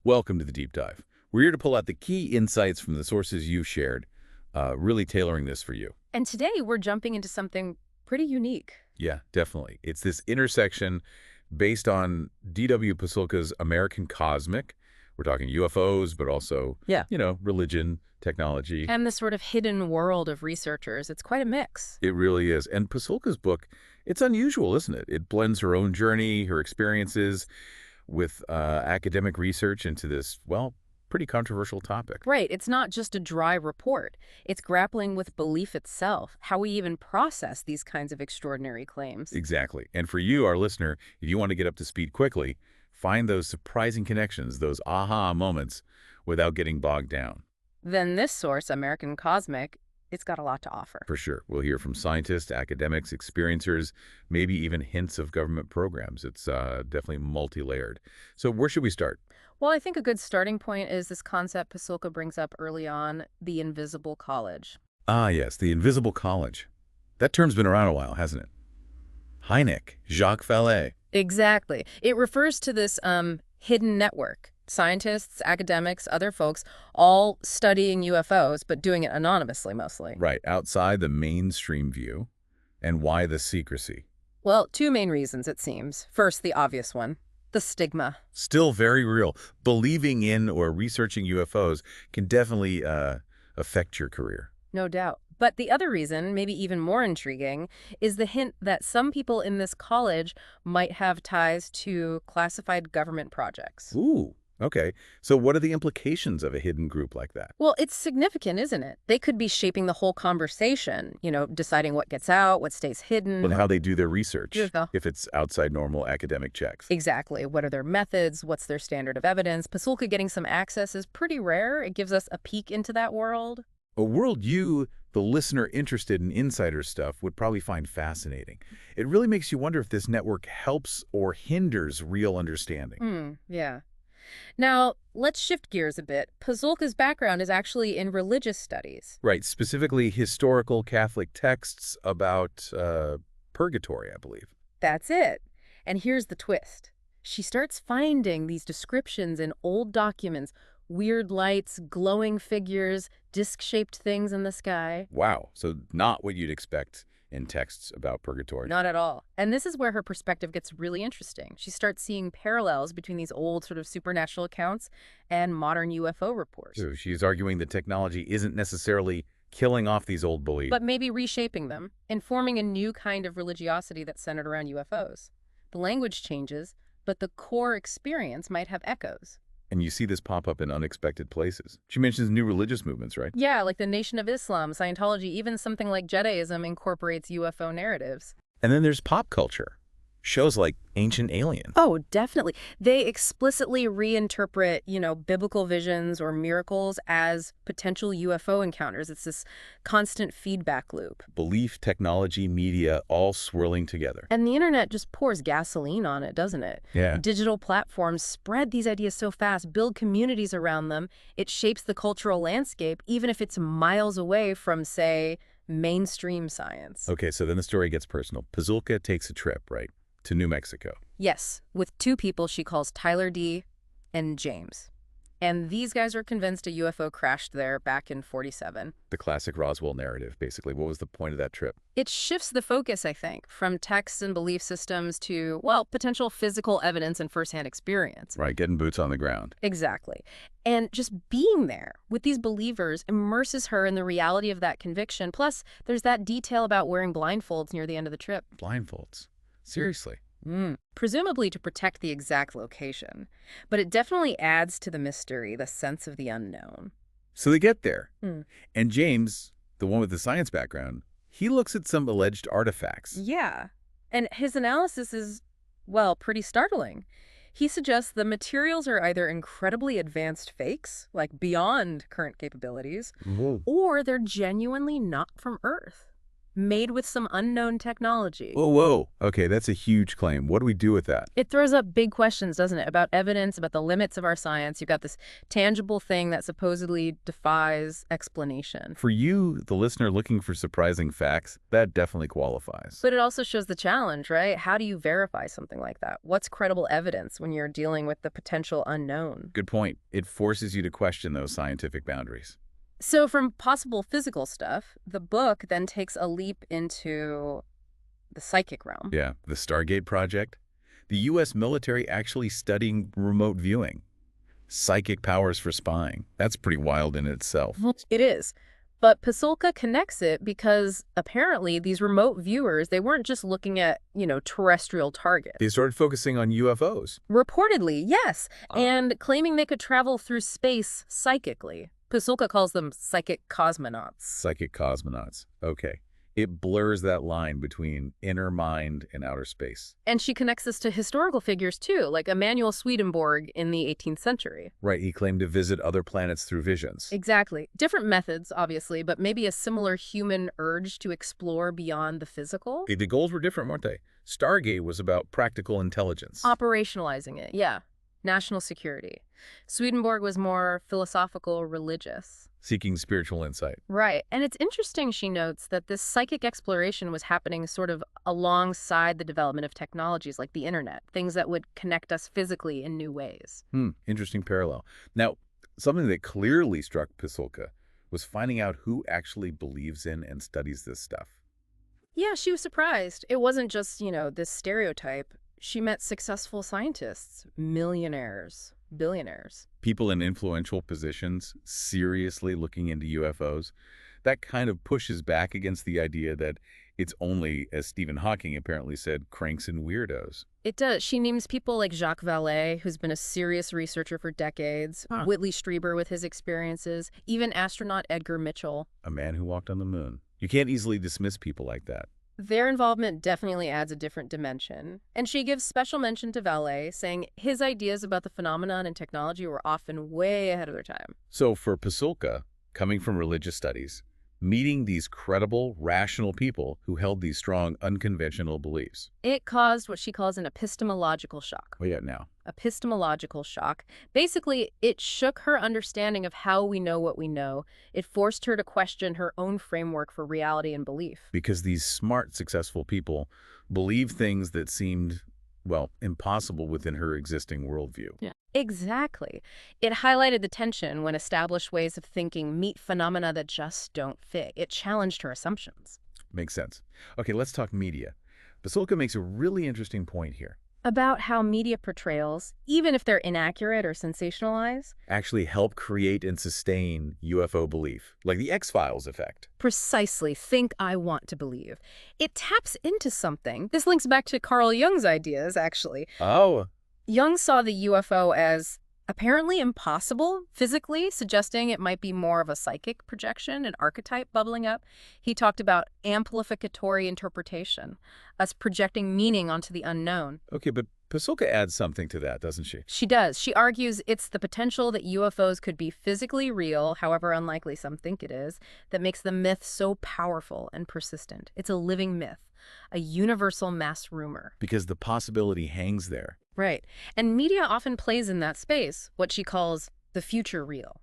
Welcome to the Deep Dive. We're here to pull out the key insights from the sources you've shared, really tailoring this for you. And today we're jumping into something pretty unique. Yeah, definitely. It's this intersection based on D.W. Pasulka's American Cosmic. We're talking UFOs, but also, Yeah. religion, technology. And this sort of hidden world of researchers. It's quite a mix. It really is. And Pasulka's book, it's unusual, isn't it? It blends her own journey, her experiences with academic research into this, well, pretty controversial topic. Right. It's not just a dry report. It's grappling with belief itself, how we even process these kinds of extraordinary claims. Exactly. And for you, our listener, if you want to get up to speed quickly, find those surprising connections, those aha moments, without getting bogged down. Then this source, American Cosmic, it's got a lot to offer. For sure. We'll hear from scientists, academics, experiencers, maybe even hints of government programs. It's definitely multi-layered. So where should we start? Well, I think a good starting point is this concept Pasulka brings up early on, the invisible college. Ah, yes, the invisible college. That term's been around a while, hasn't it? Hynek, Jacques Vallee. Exactly. It refers to this hidden network. Scientists, academics, other folks, all studying UFOs, but doing it anonymously mostly. Right, outside the mainstream view. And why the secrecy? Well, two main reasons, it seems. First, the obvious one, the stigma. Still very real. Believing in or researching UFOs can definitely affect your career. No doubt. But the other reason, maybe even more intriguing, is the hint that some people in this college might have ties to classified government projects. Ooh, okay. So what are the implications of a hidden group like that? Well, it's significant, isn't it? They could be shaping the whole conversation, deciding what gets out, what stays hidden. And how they do their research, Yeah. if it's outside normal academic checks. Exactly. What are their methods? What's their standard of evidence? Pasulka getting some access is pretty rare. It gives us a peek into that world. A world you, the listener interested in insider stuff, would probably find fascinating. It really makes you wonder if this network helps or hinders real understanding. Yeah. Now, let's shift gears a bit. Pasulka's background is actually in religious studies. Right, specifically historical Catholic texts about purgatory, I believe. That's it. And here's the twist. She starts finding these descriptions in old documents, weird lights, glowing figures, disc-shaped things in the sky. Wow, so not what you'd expect in texts about purgatory. Not at all. And this is where her perspective gets really interesting. She starts seeing parallels between these old sort of supernatural accounts and modern UFO reports. So she's arguing that technology isn't necessarily killing off these old beliefs. But maybe reshaping them and forming a new kind of religiosity that's centered around UFOs. The language changes, but the core experience might have echoes. And you see this pop up in unexpected places. She mentions new religious movements, right? Yeah, like the Nation of Islam, Scientology, even something like Judaism incorporates UFO narratives. And then there's pop culture. Shows like Ancient Alien. Oh, definitely. They explicitly reinterpret, biblical visions or miracles as potential UFO encounters. It's this constant feedback loop. Belief, technology, media, all swirling together. And the internet just pours gasoline on it, doesn't it? Yeah. Digital platforms spread these ideas so fast, build communities around them. It shapes the cultural landscape, even if it's miles away from, say, mainstream science. Okay, so then the story gets personal. Pasulka takes a trip, right, to New Mexico. Yes, with two people she calls Tyler D. and James. And these guys are convinced a UFO crashed there back in '47. The classic Roswell narrative, basically. What was the point of that trip? It shifts the focus, I think, from texts and belief systems to, well, potential physical evidence and firsthand experience. Right, getting boots on the ground. Exactly. And just being there with these believers immerses her in the reality of that conviction. Plus, there's that detail about wearing blindfolds near the end of the trip. Blindfolds. Seriously. Presumably to protect the exact location. But it definitely adds to the mystery, the sense of the unknown. So they get there. And James, the one with the science background, he looks at some alleged artifacts. Yeah. And his analysis is, well, pretty startling. He suggests the materials are either incredibly advanced fakes, like beyond current capabilities, or they're genuinely not from Earth. made with some unknown technology. Whoa, whoa. Okay, that's a huge claim. What do we do with that? It throws up big questions, doesn't it, about evidence, about the limits of our science. You've got this tangible thing that supposedly defies explanation. For you, the listener looking for surprising facts, that definitely qualifies. But it also shows the challenge, right? How do you verify something like that? What's credible evidence when you're dealing with the potential unknown? Good point. It forces you to question those scientific boundaries. So from possible physical stuff, the book then takes a leap into the psychic realm. Yeah, the Stargate project. The U.S. military actually studying remote viewing. Psychic powers for spying. That's pretty wild in itself. It is. But Pasulka connects it because apparently these remote viewers, they weren't just looking at, terrestrial targets. They started focusing on UFOs. Reportedly, yes, Ah. and claiming they could travel through space psychically. Pasulka calls them psychic cosmonauts. Psychic cosmonauts. Okay. It blurs that line between inner mind and outer space. And she connects this to historical figures too, like Emanuel Swedenborg in the 18th century. Right, he claimed to visit other planets through visions. Exactly. Different methods, obviously, but maybe a similar human urge to explore beyond the physical. The goals were different, weren't they? Stargate was about practical intelligence. Operationalizing it, yeah. National security. Swedenborg was more philosophical, religious. Seeking spiritual insight. Right. And it's interesting, she notes, that this psychic exploration was happening sort of alongside the development of technologies like the internet, things that would connect us physically in new ways. Interesting parallel. Now, something that clearly struck Pasulka was finding out who actually believes in and studies this stuff. Yeah, she was surprised. It wasn't just, this stereotype. She met successful scientists, millionaires, billionaires. People in influential positions seriously looking into UFOs. That kind of pushes back against the idea that it's only, as Stephen Hawking apparently said, cranks and weirdos. It does. She names people like Jacques Vallee, who's been a serious researcher for decades, Whitley Strieber with his experiences, even astronaut Edgar Mitchell. A man who walked on the moon. You can't easily dismiss people like that. Their involvement definitely adds a different dimension. And she gives special mention to Vallee, saying his ideas about the phenomenon and technology were often way ahead of their time. So for Pasulka, coming from religious studies, meeting these credible, rational people who held these strong, unconventional beliefs. It caused what she calls an epistemological shock. Well, yeah, now. Epistemological shock. Basically, it shook her understanding of how we know what we know. It forced her to question her own framework for reality and belief. Because these smart, successful people believe things that seemed, well, impossible within her existing worldview. Yeah. Exactly. It highlighted the tension when established ways of thinking meet phenomena that just don't fit. It challenged her assumptions. Makes sense. Okay, let's talk media. Pasulka makes a really interesting point here. About how media portrayals, even if they're inaccurate or sensationalized, Actually help create and sustain UFO belief, like the X-Files effect. precisely think I want to believe. It taps into something. This links back to Carl Jung's ideas, actually. Oh, Jung saw the UFO as apparently impossible physically, suggesting it might be more of a psychic projection, an archetype bubbling up. He talked about amplificatory interpretation, us projecting meaning onto the unknown. okay, but Pasulka adds something to that, doesn't she? She does. She argues it's the potential that UFOs could be physically real, however unlikely some think it is, that makes the myth so powerful and persistent. It's a living myth, a universal mass rumor. Because the possibility hangs there. Right. And media often plays in that space, what she calls the future real.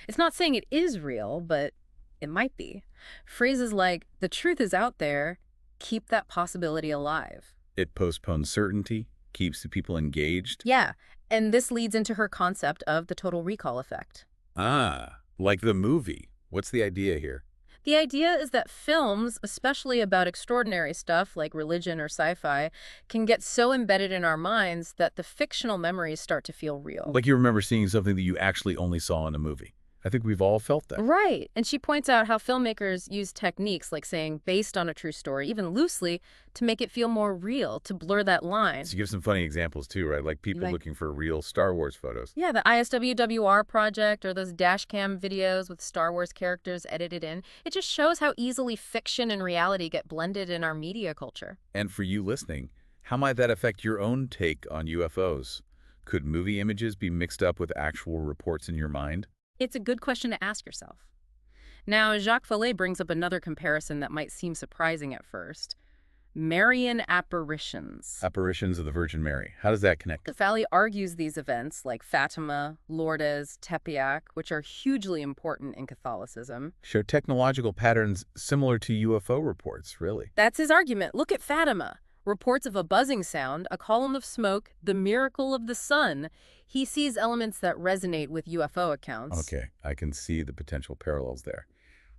It's not saying it is real, but it might be. Phrases like, the truth is out there, keep that possibility alive. It postpones certainty, keeps the people engaged. Yeah, and this leads into her concept of the total recall effect. Ah, like the movie. What's the idea here? The idea is that films, especially about extraordinary stuff like religion or sci-fi, can get so embedded in our minds that the fictional memories start to feel real. Like you remember seeing something that you actually only saw in a movie. I think we've all felt that. Right. And she points out how filmmakers use techniques like saying based on a true story, even loosely, to make it feel more real, to blur that line. So you give some funny examples too, right? Like people Like- looking for real Star Wars photos. Yeah, the ISWWR project or those dash cam videos with Star Wars characters edited in. It just shows how easily fiction and reality get blended in our media culture. And for you listening, how might that affect your own take on UFOs? Could movie images be mixed up with actual reports in your mind? It's a good question to ask yourself. Now, Jacques Vallee brings up another comparison that might seem surprising at first. Marian apparitions. Apparitions of the Virgin Mary. How does that connect? Vallee argues these events, like Fatima, Lourdes, Tepeyac, which are hugely important in Catholicism. Show technological patterns similar to UFO reports, really. That's his argument. Look at Fatima. Reports of a buzzing sound, a column of smoke, the miracle of the sun. He sees elements that resonate with UFO accounts. Okay, I can see the potential parallels there.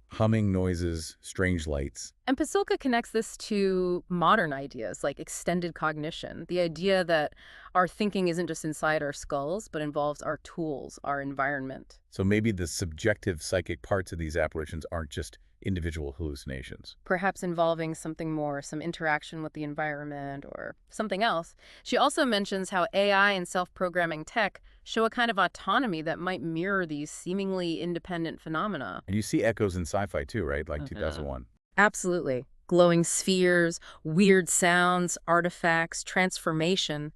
Humming noises, strange lights. And Pasulka connects this to modern ideas like extended cognition, the idea that our thinking isn't just inside our skulls, but involves our tools, our environment. So maybe the subjective psychic parts of these apparitions aren't just individual hallucinations. Perhaps involving something more, some interaction with the environment or something else. She also mentions how AI and self-programming tech show a kind of autonomy that might mirror these seemingly independent phenomena. And you see echoes in sci-fi too, right? Like 2001. Absolutely. Glowing spheres, weird sounds, artifacts, transformation.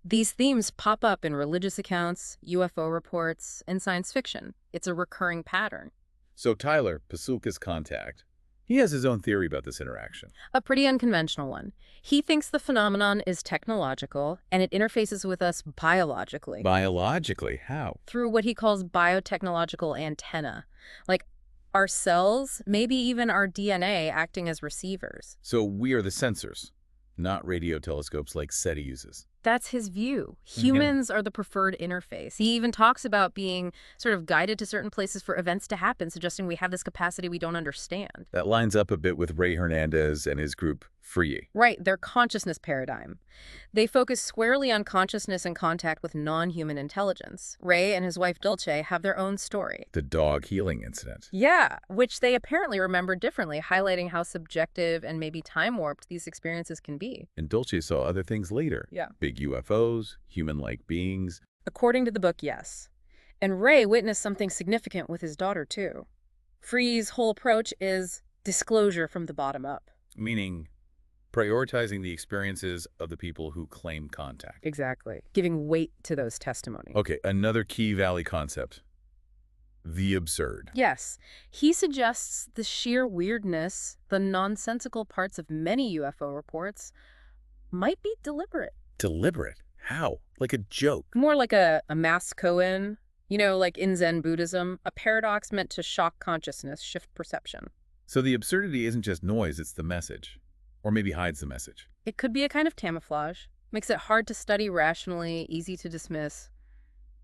These themes pop up in religious accounts, UFO reports, and science fiction. It's a recurring pattern. So Tyler, Pasulka's contact, he has his own theory about this interaction. A pretty unconventional one. He thinks the phenomenon is technological, and it interfaces with us biologically. Biologically? How? Through what he calls biotechnological antenna. Like our cells, maybe even our DNA acting as receivers. So we are the sensors, not radio telescopes like SETI uses. That's his view. Humans are the preferred interface. He even talks about being sort of guided to certain places for events to happen, suggesting we have this capacity we don't understand. That lines up a bit with Ray Hernandez and his group, Free. Right, their consciousness paradigm. They focus squarely on consciousness and contact with non-human intelligence. Ray and his wife Dulce have their own story. The dog healing incident. Yeah, which they apparently remember differently, highlighting how subjective and maybe time-warped these experiences can be. And Dulce saw other things later. Yeah. Big UFOs, human-like beings. According to the book, yes. And Ray witnessed something significant with his daughter, too. Free's whole approach is disclosure from the bottom up. Meaning prioritizing the experiences of the people who claim contact. Exactly. Giving weight to those testimonies. Okay, another key Vallee concept. The absurd. Yes. He suggests the sheer weirdness, the nonsensical parts of many UFO reports might be deliberate. Deliberate? How? Like a joke? More like a mass koan, like in Zen Buddhism, a paradox meant to shock consciousness, shift perception. So the absurdity isn't just noise, it's the message. Or maybe hides the message. It could be a kind of camouflage. Makes it hard to study rationally, easy to dismiss.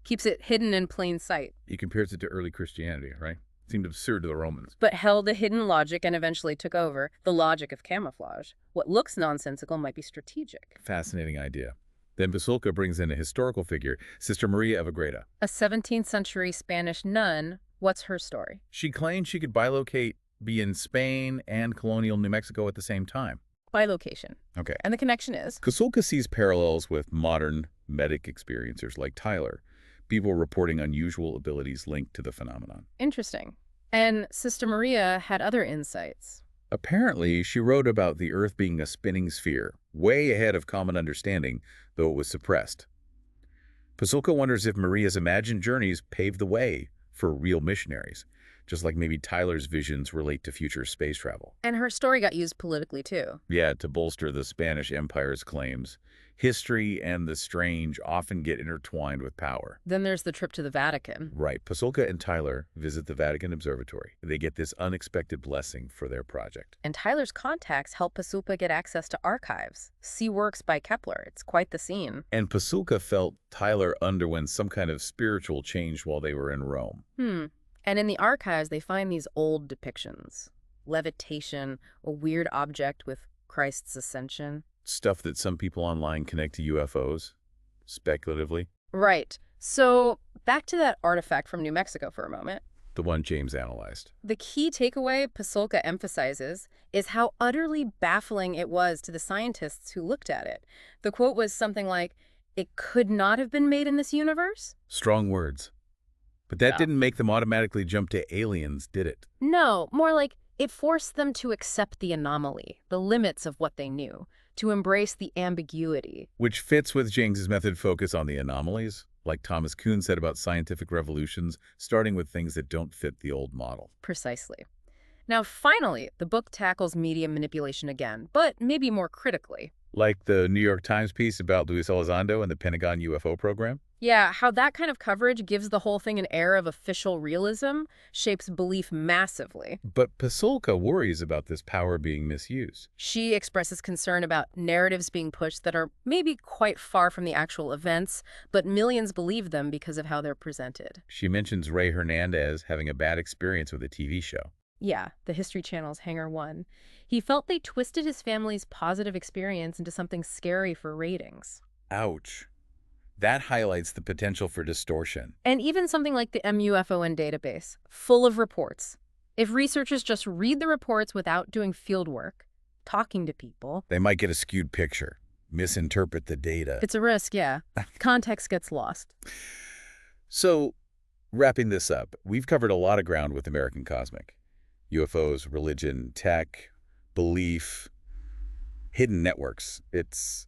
Keeps it hidden in plain sight. He compares it to early Christianity, right? Seemed absurd to the Romans. But held a hidden logic and eventually took over, the logic of camouflage. What looks nonsensical might be strategic. Fascinating idea. Then Pasulka brings in a historical figure, Sister Maria of Agreda. A 17th century Spanish nun. What's her story? She claimed she could bilocate, be in Spain and colonial New Mexico at the same time. By location. Okay. And the connection is? Pasulka sees parallels with modern medic experiencers like Tyler, people reporting unusual abilities linked to the phenomenon. Interesting. And Sister Maria had other insights. Apparently, she wrote about the Earth being a spinning sphere, way ahead of common understanding, though it was suppressed. Pasulka wonders if Maria's imagined journeys paved the way for real missionaries, just like maybe Tyler's visions relate to future space travel. And her story got used politically, too. Yeah, to bolster the Spanish Empire's claims. History and the strange often get intertwined with power. Then there's the trip to the Vatican. Right. Pasulka and Tyler visit the Vatican Observatory. They get this unexpected blessing for their project. And Tyler's contacts help Pasulka get access to archives. See works by Kepler. It's quite the scene. And Pasulka felt Tyler underwent some kind of spiritual change while they were in Rome. And in the archives, they find these old depictions. Levitation, a weird object with Christ's ascension. Stuff that some people online connect to UFOs, speculatively. Right. So back to that artifact from New Mexico for a moment. The one James analyzed. The key takeaway Pasulka emphasizes is how utterly baffling it was to the scientists who looked at it. The quote was something like, "It could not have been made in this universe?" Strong words. But that didn't make them automatically jump to aliens, did it? No, more like it forced them to accept the anomaly, the limits of what they knew, to embrace the ambiguity. Which fits with James's method focus on the anomalies. Like Thomas Kuhn said about scientific revolutions, starting with things that don't fit the old model. Precisely. Now, finally, the book tackles media manipulation again, but maybe more critically. Like the New York Times piece about Luis Elizondo and the Pentagon UFO program? Yeah, how that kind of coverage gives the whole thing an air of official realism shapes belief massively. But Pasulka worries about this power being misused. She expresses concern about narratives being pushed that are maybe quite far from the actual events, but millions believe them because of how they're presented. She mentions Ray Hernandez having a bad experience with a TV show. Yeah, the History Channel's Hanger 1. He felt they twisted his family's positive experience into something scary for ratings. Ouch. That highlights the potential for distortion. And even something like the MUFON database, full of reports. If researchers just read the reports without doing field work, talking to people, They might get a skewed picture, misinterpret the data. it's a risk, yeah. Context gets lost. So, wrapping this up, we've covered a lot of ground with American Cosmic. UFOs, religion, tech, belief, hidden networks. It's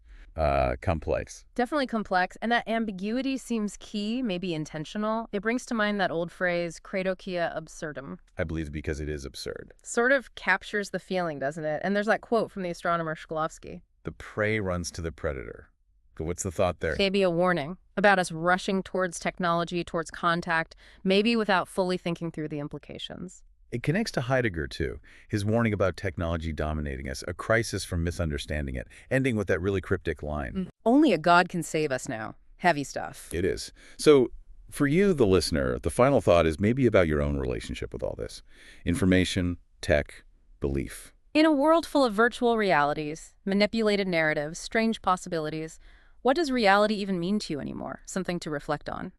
complex. Definitely complex, and that ambiguity seems key, maybe intentional. It brings to mind that old phrase, credo quia absurdum. I believe because it is absurd. Sort of captures the feeling, doesn't it? And there's that quote from the astronomer Shklovsky. The prey runs to the predator. But what's the thought there? Maybe a warning about us rushing towards technology, towards contact, maybe without fully thinking through the implications. It connects to Heidegger, too. His warning about technology dominating us, a crisis from misunderstanding it, ending with that really cryptic line. Only a god can save us now. Heavy stuff. It is. So, for you, the listener, the final thought is maybe about your own relationship with all this. Information, tech, belief. In a world full of virtual realities, manipulated narratives, strange possibilities, what does reality even mean to you anymore? Something to reflect on.